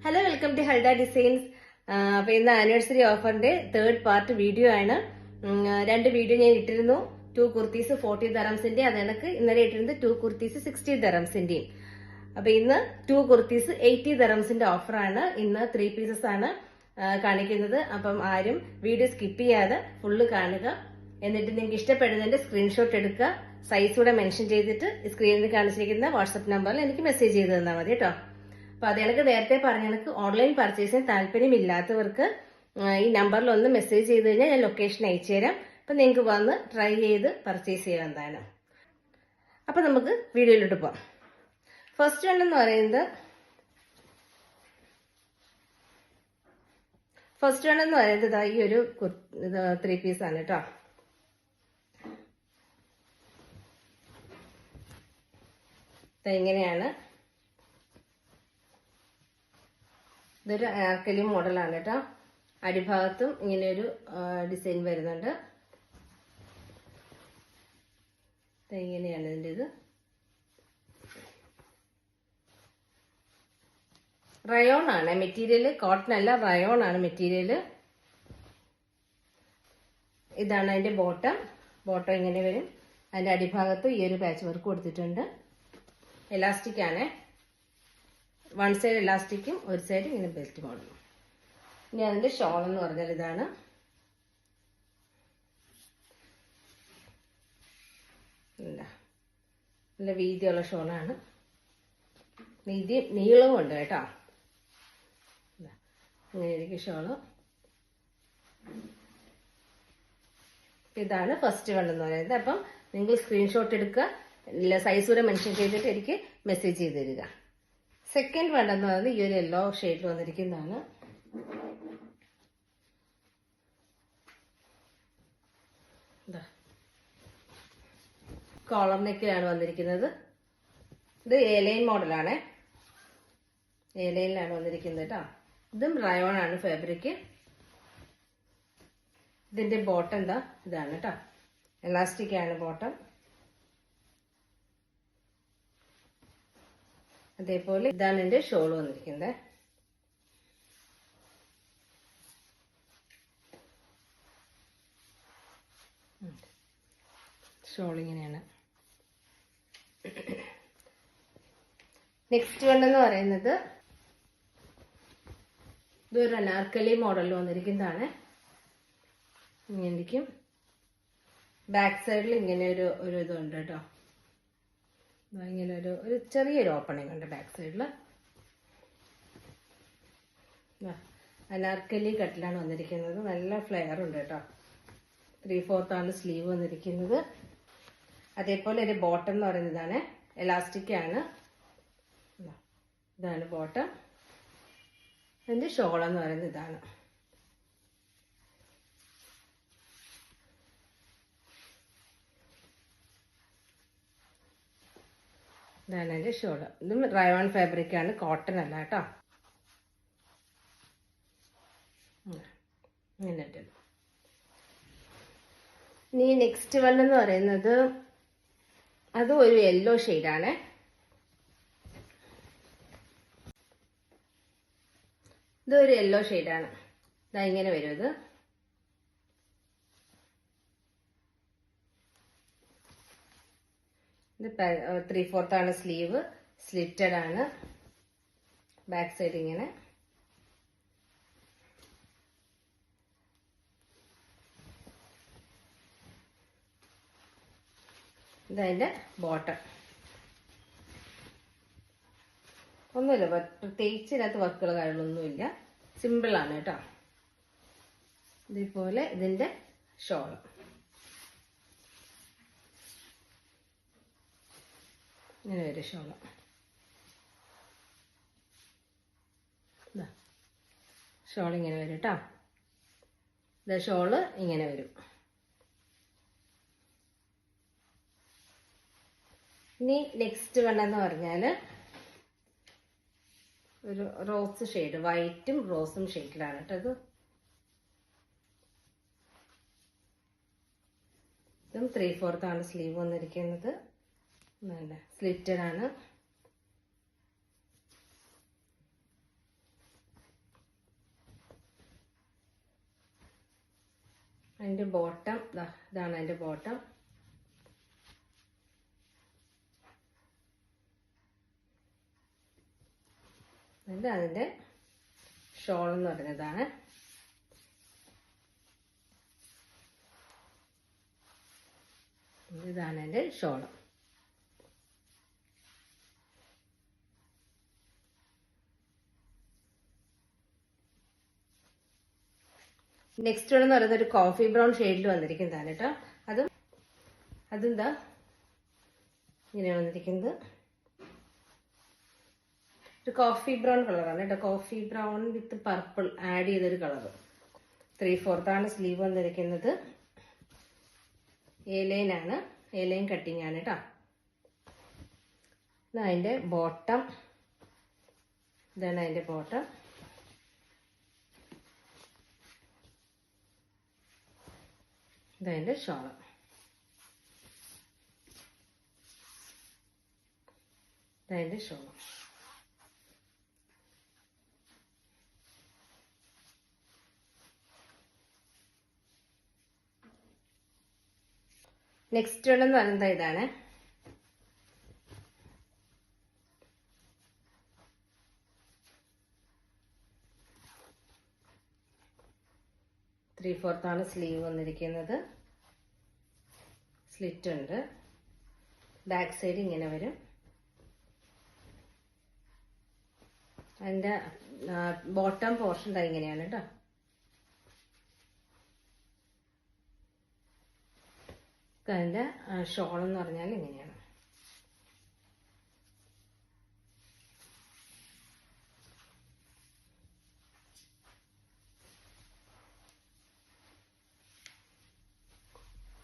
Hello, welcome to Halda designs. അപ്പൊ ഇന്ന് anniversary ഓഫറിന്റെ തേർഡ് പാർട്ട് വീഡിയോ ആണ്. രണ്ട് വീഡിയോ ഞാൻ ഇട്ടിരുന്നു. 2 കുർത്തീസ് 40 ദറംസിന്റെ, അതെനക്ക് ഇന്നലെ ഇട്ടിരുന്നത് 2 കുർത്തീസ് 60 ദറംസിന്റെയും. അപ്പൊ ഇന്ന് 2 കുർത്തീസ് 80 ദറംസിന്റെ ഓഫറാണ്. ഇന്ന് 3 പീസസ് ആണ് കാണിക്കുന്നത്. അപ്പം ആരും വീഡിയോ സ്കിപ്പ് ചെയ്യാതെ ഫുള്ള് കാണുക. എന്നിട്ട് നിങ്ങൾക്ക് ഇഷ്ടപ്പെടുന്നതിന്റെ സ്ക്രീൻഷോട്ട് എടുക്കുക. സൈസ് കൂടെ മെൻഷൻ ചെയ്തിട്ട് സ്ക്രീനിൽ കാണിച്ചിരിക്കുന്ന വാട്സ്ആപ്പ് നമ്പറിൽ എനിക്ക് മെസ്സേജ് ചെയ്ത് തന്നാൽ മതി കേട്ടോ. അപ്പൊ അതെനിക്ക് നേരത്തെ പറഞ്ഞ ഓൺലൈൻ പർച്ചേസിന് താല്പര്യമില്ലാത്തവർക്ക് ഈ നമ്പറിൽ ഒന്ന് മെസ്സേജ് ചെയ്ത് കഴിഞ്ഞാൽ ഞാൻ ലൊക്കേഷൻ അയച്ചു തരാം. അപ്പൊ നിങ്ങൾക്ക് വന്ന് ട്രൈ ചെയ്ത് പർച്ചേസ് ചെയ്യാവുന്നതാണ്. അപ്പൊ നമുക്ക് വീഡിയോയിലോട്ട് പോവാം. ഫസ്റ്റ് വൺ എന്ന് പറയുന്നത് ഈ ഒരു 3 പീസ് ആണ് കേട്ടോ. ഇങ്ങനെയാണ്. ഇതൊരു ആർക്കലി മോഡലാണ് കേട്ടോ. അടിഭാഗത്തും ഇങ്ങനെ ഒരു ഡിസൈൻ വരുന്നുണ്ട്. ഇങ്ങനെയാണ് ഇതിൻ്റെ ഇത്. റയോൺ ആണ് മെറ്റീരിയൽ, കോട്ടൺ അല്ല, റയോൺ ആണ് മെറ്റീരിയൽ. ഇതാണ് അതിന്റെ ബോട്ടം. ബോട്ടം ഇങ്ങനെ വരും. അതിന്റെ അടിഭാഗത്ത് ഈ ഒരു പാച്ച് വർക്ക് കൊടുത്തിട്ടുണ്ട്. എലാസ്റ്റിക് ആണ്. വൺ സൈഡ് എലാസ്റ്റിക്കും ഒരു സൈഡ് ഇങ്ങനെ ബെൽറ്റ് മോഡലും. ഇനി അതിന്റെ ഷോൾ എന്ന് പറഞ്ഞാൽ ഇതാണ്. നല്ല വീതിയുള്ള ഷോളാണ്. നീളവും ഉണ്ട് കേട്ടോ. ഇങ്ങനെ ഇരിക്കും ഷോള്. ഇതാണ് ഫസ്റ്റ് വൺ എന്ന് പറയുന്നത്. അപ്പം നിങ്ങൾ സ്ക്രീൻഷോട്ട് എടുക്കുക, സൈസ് കൂടെ മെൻഷൻ ചെയ്തിട്ട് എനിക്ക് മെസ്സേജ് ചെയ്ത് തരിക. സെക്കൻഡ് വൺ എന്ന് പറയുന്നത് ഈ ഒരു യെല്ലോ ഷെയ്ഡിൽ വന്നിരിക്കുന്നതാണ്. കോളർ നെക്കിലാണ് വന്നിരിക്കുന്നത്. ഇത് എലൈൻ മോഡലാണ്. എലൈനിലാണ് വന്നിരിക്കുന്നത് കേട്ടോ. ഇതും റയോൺ ആണ് ഫാബ്രിക്. ഇതിന്റെ ബോട്ടം എന്താ ഇതാണ് കേട്ടോ. എലാസ്റ്റിക് ആണ് ബോട്ടം. അതേപോലെ ഇതാണ് എന്റെ ഷോൾ വന്നിരിക്കുന്നത്. ഷോൾ ഇങ്ങനെയാണ്. നെക്സ്റ്റ് വൺ എന്ന് പറയുന്നത് ഇതൊരു അനാർക്കലി മോഡലിൽ വന്നിരിക്കുന്നതാണ്. ഇങ്ങനെയിരിക്കും. ബാക്ക് സൈഡിൽ ഇങ്ങനെ ഒരു ഇതുണ്ട് കേട്ടോ. ഇങ്ങനെ ഒരു ചെറിയൊരു ഓപ്പണിംഗ് ഉണ്ട് ബാക്ക് സൈഡിൽ. അനാർക്കലി കട്ടിലാണ് വന്നിരിക്കുന്നത്. നല്ല ഫ്ലെയർ ഉണ്ട് കേട്ടോ. 3/4 ആണ് സ്ലീവ് വന്നിരിക്കുന്നത്. അതേപോലെ ഒരു ബോട്ടം എന്ന് പറയുന്നതാണ്. എലാസ്റ്റിക് ആണ്. ഇതാണ് ബോട്ടം. അതിന്റെ ഷോൾ എന്ന് പറയുന്നത് ഇതാണ്. ഇതാണ് അതിന്റെ ഷോള്. ഇതും റയോൺ ഫാബ്രിക് ആണ്, കോട്ടൺ അല്ല കേട്ടോ. ഇങ്ങനെ. ഇനി നെക്സ്റ്റ് വൺ എന്ന് പറയുന്നത് അത് ഒരു യെല്ലോ ഷെയ്ഡാണ്. ഇതൊരു യെല്ലോ ഷെയ്ഡാണ്. ഇതാ ഇങ്ങനെ വരും. ഇത് 3/4 ആണ് സ്ലീവ്. സ്ലിറ്റഡ് ആണ്. ബാക്ക് സൈഡ് ഇങ്ങനെ. ഇതതിന്റെ ബോട്ടം. ഒന്നുമില്ല, പ്രത്യേകിച്ച് ഇതിനകത്ത് വർക്കുകൾ കാര്യങ്ങളൊന്നുമില്ല. സിമ്പിൾ ആണ് കേട്ടോ. ഇതേപോലെ ഇതിന്റെ ഷോള്. ഇങ്ങനെ വരും ഷോള്. ഷോൾ ഇങ്ങനെ വരും കേട്ടോ. ഇത് ഷോള് ഇങ്ങനെ വരും. ഇനി നെക്സ്റ്റ് വേണ്ടെന്ന് പറഞ്ഞാൽ ഒരു റോസ് ഷെയ്ഡ്, വൈറ്റും റോസും ഷെയ്ഡിലാണ് കേട്ടോ. ഇതും 3/4 ആണ് സ്ലീവ് വന്നിരിക്കുന്നത്. നല്ല സ്ലിറ്റഡ് ആണ്. അതിൻ്റെ ബോട്ടം ഇതാണ് അതിൻ്റെ ബോട്ടം. അതിൻ്റെ ഷോൾ എന്ന് പറയുന്നതാണ്. ഇതാണ് എൻ്റെ ഷോൾ. നെക്സ്റ്റ് എന്ന് പറയുന്നത് ഒരു കോഫി ബ്രൗൺ ഷെയ്ഡിൽ വന്നിരിക്കുന്നതാണ് കേട്ടോ. അതെന്താ ഇങ്ങനെ വന്നിരിക്കുന്നത് ഒരു കോഫി ബ്രൗൺ കളറാണ് കേട്ടോ. കോഫി ബ്രൗൺ വിത്ത് പർപ്പിൾ ആഡ് ചെയ്തൊരു കളർ. 3/4 സ്ലീവ് വന്നിരിക്കുന്നത്. ഏലൈനാണ്, ഏലൈൻ കട്ടിങ് ആണ് കേട്ടോ. അതിൻ്റെ ബോട്ടം, ഇതാണ് അതിൻ്റെ ബോട്ടം. ഇതതിൻ്റെ ഷോള്. ഇതതിൻ്റെ ഷോള്. നെക്സ്റ്റ് എന്ന് പറയുന്നത് ഇതാണ്. ത്രീ ഫോർത്താണ് സ്ലീവ് വന്നിരിക്കുന്നത്. സ്ലിറ്റ് ഉണ്ട്. ബാക്ക് സൈഡ് ഇങ്ങനെ വരും. അതിൻ്റെ ബോട്ടം പോർഷൻ ഇങ്ങനെയാണ് കേട്ടോ. അതിൻ്റെ ഷോൾ എന്ന് പറഞ്ഞാൽ ഇങ്ങനെയാണ്.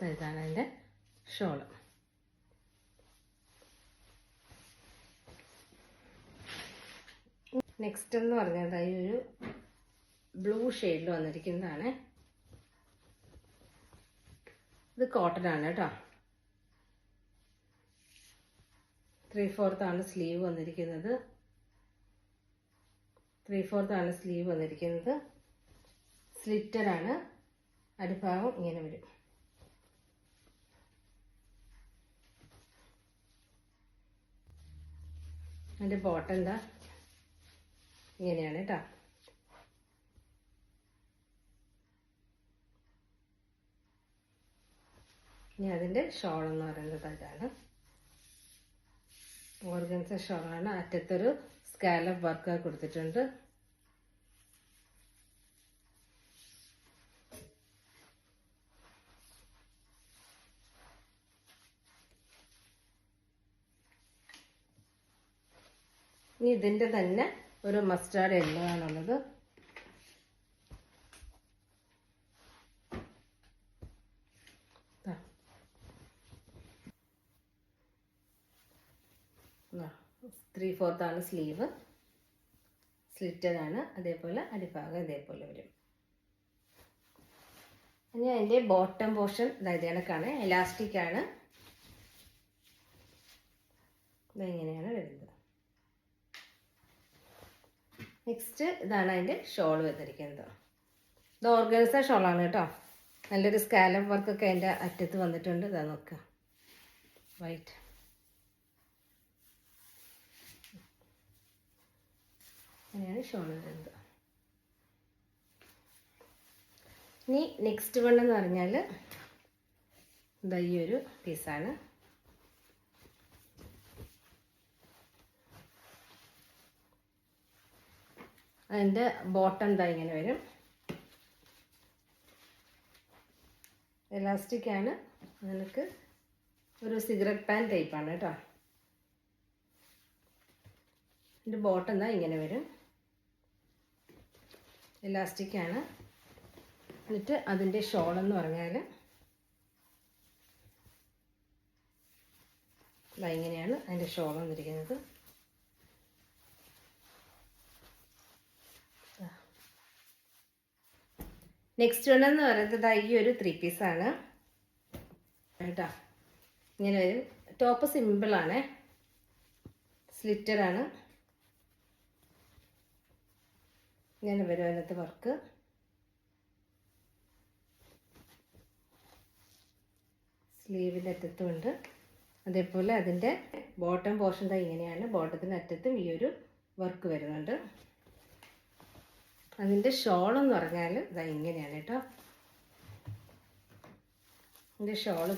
ഇതാണ് അതിൻ്റെ ഷോള്. നെക്സ്റ്റ് എന്ന് പറഞ്ഞാൽ ഈ ഒരു ബ്ലൂ ഷെയ്ഡിൽ വന്നിരിക്കുന്നതാണ്. ഇത് കോട്ടൺ ആണ് കേട്ടോ. 3/4 സ്ലീവ് വന്നിരിക്കുന്നത്. 3/4 സ്ലീവ് വന്നിരിക്കുന്നത്. സ്ലിറ്റഡ് ആണ്. അടിഭാഗം ഇങ്ങനെ വരും. അതിൻ്റെ ബോട്ടം എന്താ ഇങ്ങനെയാണ് കേട്ടോ. ഇനി അതിൻ്റെ ഷോൾ എന്ന് പറയുന്നത് ഇതാണ്. ഓർഗൻസ ഷോളാണ്. അറ്റത്തൊരു സ്കാലപ്പ് വർക്ക് കൊടുത്തിട്ടുണ്ട്. ഇനി ഇതിൻ്റെ തന്നെ ഒരു മസ്റ്റാർഡ് യെല്ലോ ആണുള്ളത്. ത്രീ ഫോർത്താണ് സ്ലീവ്. സ്ലിറ്റഡ് ആണ്. അതേപോലെ അടിഭാഗം ഇതേപോലെ വരും. ഇനി അതിൻ്റെ ബോട്ടം പോർഷൻ ഇതായത് കണക്കാണ്. എലാസ്റ്റിക് ആണ്. ഇതെങ്ങനെയാണ് വരുന്നത്. നെക്സ്റ്റ് ഇതാണ് അതിൻ്റെ ഷോൾ വന്നിരിക്കുന്നത്. ഇത് ഓർഗൻസ ഷോളാണ് കേട്ടോ. നല്ലൊരു സ്കാലപ്പ് വർക്കൊക്കെ അതിൻ്റെ അറ്റത്ത് വന്നിട്ടുണ്ട്. ഇതാ നോക്കുക, വൈറ്റ്. അങ്ങനെയാണ് ഷോൾ വരുന്നത്. ഇനി നെക്സ്റ്റ് വൺ എന്ന് പറഞ്ഞാൽ ഇതാ ഈ ഒരു പീസാണ്. അതിൻ്റെ ബോട്ടം ഇതാ ഇങ്ങനെ വരും. എലാസ്റ്റിക് ആണ്. നിനക്ക് ഒരു സിഗരറ്റ് പാൻ ടൈപ്പാണ് കേട്ടോ. ഇതിൻ്റെ ബോട്ടം എന്താ ഇങ്ങനെ വരും. എലാസ്റ്റിക് ആണ്. എന്നിട്ട് അതിൻ്റെ ഷോൾ എന്ന് പറഞ്ഞാൽ ഇങ്ങനെയാണ് അതിൻ്റെ ഷോൾ വന്നിരിക്കുന്നത്. നെക്സ്റ്റ് വൺ എന്ന് പറയുന്നത് ഈ ഒരു 3 പീസാണ് കേട്ടോ. ഇങ്ങനെ വരും. ടോപ്പ് സിമ്പിളാണ്. സ്ലിറ്റഡ് ആണ്. ഇങ്ങനെ വരും അതിനകത്ത് വർക്ക്. സ്ലീവിൻ്റെ അറ്റത്തും ഉണ്ട്. അതേപോലെ അതിൻ്റെ ബോട്ടം പോർഷൻ ഇങ്ങനെയാണ്. ബോട്ടത്തിൻ്റെ അറ്റത്തും ഈ ഒരു വർക്ക് വരുന്നുണ്ട്. അതിൻ്റെ ഷോളെന്ന് പറഞ്ഞാൽ ഇങ്ങനെയാണ് കേട്ടോ. ഇതിൻ്റെ ഷോൾ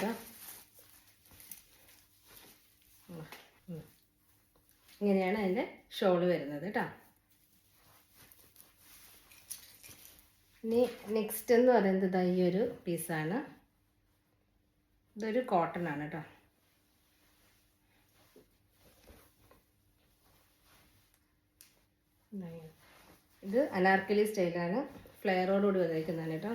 ഇങ്ങനെയാണ് അതിൻ്റെ ഷോള് വരുന്നത് കേട്ടോ. ഇനി നെക്സ്റ്റ് എന്ന് പറയുന്നത് ഈ ഒരു പീസാണ്. ഇതൊരു കോട്ടൺ ആണ് കേട്ടോ. ഇത് അനാർക്കലി സ്റ്റൈലാണ്. ഫ്ലെയറോടുകൂടി വന്നിരിക്കുന്നതാണ് കേട്ടോ.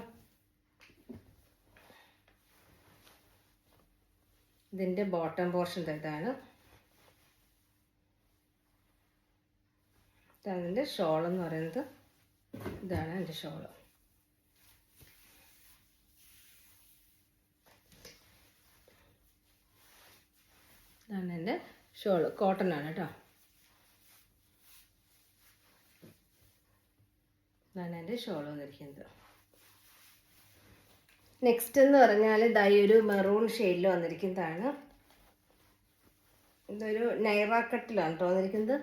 ഇതിൻ്റെ ബോട്ടം പോർഷൻ ഇതാണ്. അതിൻ്റെ ഷോളെന്ന് പറയുന്നത് ഇതാണ്. എൻ്റെ ഷോള് ഇതാണ് എൻ്റെ ഷോള്. കോട്ടൺ ആണ് കേട്ടോ. ഇതാണ് എൻ്റെ ഷോൾ വന്നിരിക്കുന്നത്. നെക്സ്റ്റ് എന്ന് പറഞ്ഞാൽ ഒരു മെറൂൺ ഷെയ്ഡിൽ വന്നിരിക്കുന്നതാണ്. ഇതൊരു നൈറ കട്ടിലാണ് കേട്ടോ വന്നിരിക്കുന്നത്.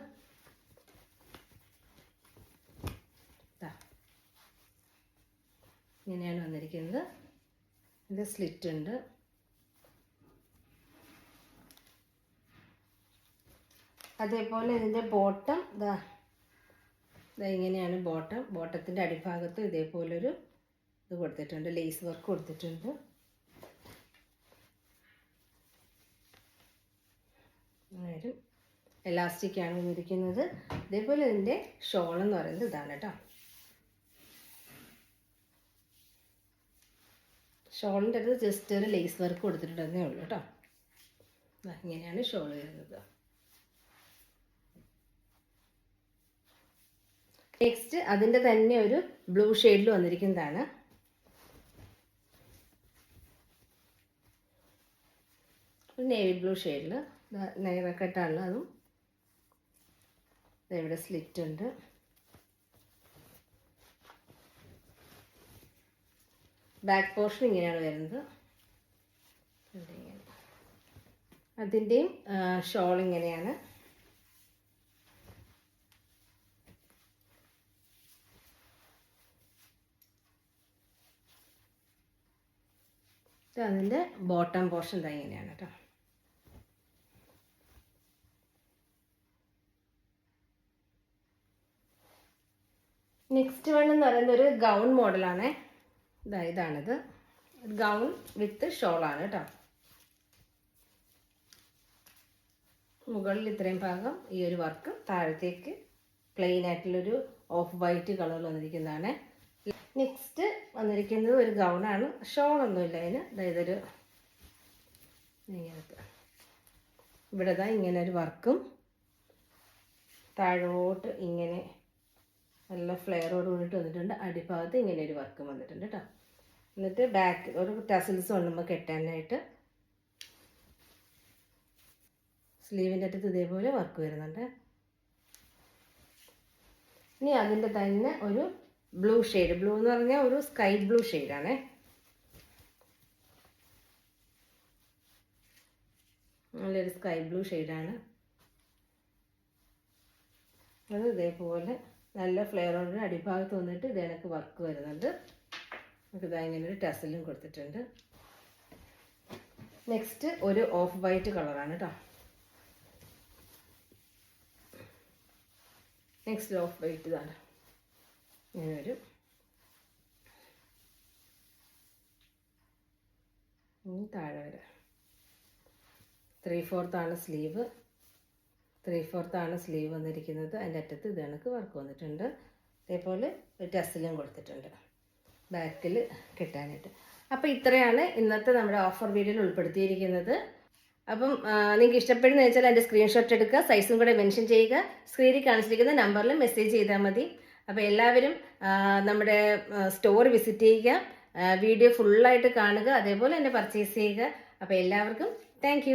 ഇങ്ങനെയാണ് വന്നിരിക്കുന്നത്. ഇത് സ്ലിറ്റ് ഉണ്ട്. അതേപോലെ ഇതിൻ്റെ ബോട്ടം ഇങ്ങനെയാണ്. ബോട്ടത്തിൻ്റെ അടിഭാഗത്ത് ഇതേപോലൊരു ഇത് കൊടുത്തിട്ടുണ്ട്. ലേസ് വർക്ക് കൊടുത്തിട്ടുണ്ട്. ഒരു എലാസ്റ്റിക്കാണ് വന്നിരിക്കുന്നത്. ഇതേപോലെ ഇതിൻ്റെ ഷോൾ എന്ന് പറയുന്നത് ഇതാണ് കേട്ടോ. ഷോളിൻ്റെ അടുത്ത് ജസ്റ്റ് ഒരു ലേസ് വർക്ക് കൊടുത്തിട്ടുണ്ടെന്നേ ഉള്ളൂ കേട്ടോ. ഇങ്ങനെയാണ് ഷോൾ വരുന്നത്. നെക്സ്റ്റ് അതിൻ്റെ തന്നെ ഒരു ബ്ലൂ ഷെയ്ഡിൽ വന്നിരിക്കുന്നതാണ്. നേവി ബ്ലൂ ഷെയ്ഡിൽ നൈറ കട്ടാണ്. അതും ഇവിടെ സ്ലിറ്റ് ഉണ്ട്. ബാക്ക് പോർഷൻ ഇങ്ങനെയാണ് വരുന്നത്. അതിൻ്റെയും ഷോൾ ഇങ്ങനെയാണ്. അതിൻ്റെ ബോട്ടം പോർഷൻ ഇങ്ങനെയാണ് കേട്ടോ. നെക്സ്റ്റ് വൺ എന്ന് പറയുന്നത് ഒരു ഗൗൺ മോഡലാണ്. ഇതാണിത്. ഗൗൺ വിത്ത് ഷോളാണ് കേട്ടോ. മുകളിൽ ഇത്രയും ഭാഗം ഈ ഒരു വർക്ക്, താഴത്തേക്ക് പ്ലെയിൻ ആയിട്ടുള്ളൊരു ഓഫ് വൈറ്റ് കളറിൽ വന്നിരിക്കുന്നതാണ്. നെക്സ്റ്റ് വന്നിരിക്കുന്നത് ഒരു ഗൗണാണ്. ഷോളൊന്നുമില്ല അതിന്. ഇതൊരു ഇങ്ങനത്തെ ഇവിടെ ഇങ്ങനെ ഒരു വർക്കും താഴോട്ട് ഇങ്ങനെ നല്ല ഫ്ലെയറോട് കൂടിയിട്ട് വന്നിട്ടുണ്ട്. അടിഭാഗത്ത് ഇങ്ങനെ ഒരു വർക്കും വന്നിട്ടുണ്ട് കേട്ടോ. എന്നിട്ട് ബാക്ക് ഒരു ടസിൽസ് കൊണ്ടുമ്പോൾ കെട്ടാനായിട്ട് സ്ലീവിൻ്റെ അറ്റത്ത് ഇതേപോലെ വർക്ക് വരുന്നുണ്ട്. ഇനി അതിൻ്റെ തന്നെ ഒരു ബ്ലൂ ഷെയ്ഡ്. ബ്ലൂ എന്ന് പറഞ്ഞാൽ ഒരു സ്കൈ ബ്ലൂ ഷെയ്ഡാണേ. നല്ലൊരു സ്കൈ ബ്ലൂ ഷെയ്ഡാണ് അത്. ഇതേപോലെ നല്ല ഫ്ലെയറോട് അടിഭാഗത്ത് വന്നിട്ട് ഇതേക്ക് വർക്ക് വരുന്നുണ്ട്. നമുക്ക് ഇങ്ങനെ ഒരു ടസലും കൊടുത്തിട്ടുണ്ട്. നെക്സ്റ്റ് ഒരു ഓഫ് വൈറ്റ് കളറാണ് കേട്ടോ. നെക്സ്റ്റ് ഓഫ് വൈറ്റ് ഇതാണ്. ഇങ്ങനെ വരും. താഴെ വരെ 3/4 സ്ലീവ്. 3/4 സ്ലീവ് വന്നിരിക്കുന്നത്. അതിൻ്റെ അറ്റത്ത് ഇത് കണക്ക് വർക്ക് വന്നിട്ടുണ്ട്. അതേപോലെ ഒരു ടസലും കൊടുത്തിട്ടുണ്ട് ബാക്കിൽ കെട്ടാനായിട്ട്. അപ്പോൾ ഇത്രയാണ് ഇന്നത്തെ നമ്മുടെ ഓഫർ വീഡിയോയിൽ ഉൾപ്പെടുത്തിയിരിക്കുന്നത്. അപ്പം നിങ്ങൾക്ക് ഇഷ്ടപ്പെടുന്ന വെച്ചാൽ അതിൻ്റെ സ്ക്രീൻഷോട്ട് എടുക്കുക, സൈസും കൂടെ മെൻഷൻ ചെയ്യുക. സ്ക്രീനിൽ കാണിച്ചിരിക്കുന്ന നമ്പറിൽ മെസ്സേജ് ചെയ്താൽ മതി. അപ്പോൾ എല്ലാവരും നമ്മുടെ സ്റ്റോർ വിസിറ്റ് ചെയ്യുക, വീഡിയോ ഫുള്ളായിട്ട് കാണുക, അതേപോലെ തന്നെ പർച്ചേസ് ചെയ്യുക. അപ്പോൾ എല്ലാവർക്കും താങ്ക്